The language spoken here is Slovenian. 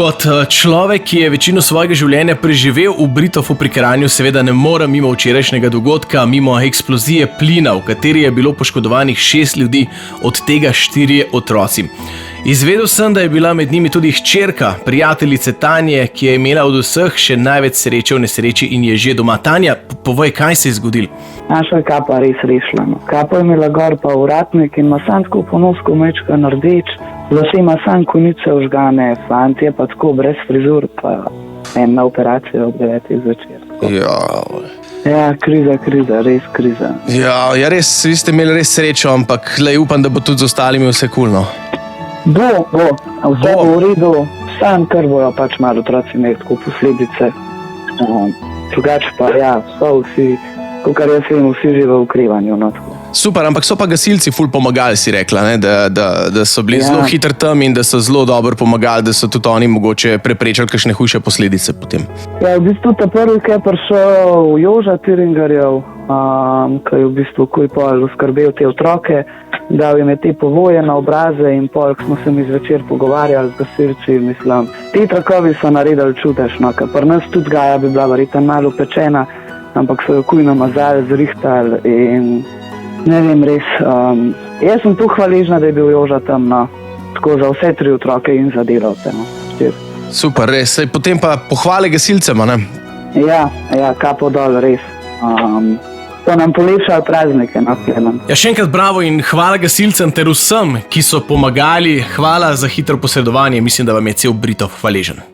Kot človek, ki je večino svojega življenja preživel v Britofu pri Kranju, seveda ne morem mimo včerajšnjega dogodka, mimo eksplozije plina, v kateri je bilo poškodovanih 6 ljudi, od tega 4 otroci. Izvedel sem, da je bila med njimi tudi hčerka, prijateljice Tanje, ki je imela od vseh še največ sreče v nesreči in je že doma. Tanja, povej, kaj se je zgodilo? Naša kapa res rešila. Kapa je imela gor pa uratnik in ima sansko ponosko mečka na rdeč, zase ima sam konice užgane, fant je pa tako brez frizur, pa ena operacija ob 9 zvečer. Ja, kriza, res kriza. Ja, res, vi ste imeli res srečo, ampak upam, da bo tudi z ostalimi vse kulno. Bo, vse bo v redu, sam kar bojo pač malo otroci imeli tako posledice. Drugače pa ja, so vsi, kakor jaz vem, vsi že v ukrevanju. No, super, ampak so pa gasilci ful pomagali, si rekla, ne? Da so bili zelo hitri tam in da so zelo dobro pomagali, da so tudi oni mogoče preprečili kakšne hujše posledice potem. Ja, v bistvu ta prvi, ki je prišel Joža Tiringarjev, ki je v bistvu pol skrbel te otroke, dal jim je te povoje na obraze in pol, ko smo se mi zvečer pogovarjali z gasilci, mislim, ti trakovi so naredili čudežno, ker pri nas tudi Gaja bi bila verjetno malo pečena, ampak so jo kuj namazali, zrihtali in ne vem res. Jaz sem tu hvaležna, da je bil Joža tam, no, tako za vse 3 otroke in za delavce. No. Super, res. Potem pa pohvale gasilcema, ne? Ja, kapo dol, res. To nam polepšajo praznike. No, ja, še enkrat bravo in hvala gasilcem ter vsem, ki so pomagali. Hvala za hitro posredovanje. Mislim, da vam je cel Britov hvaležen.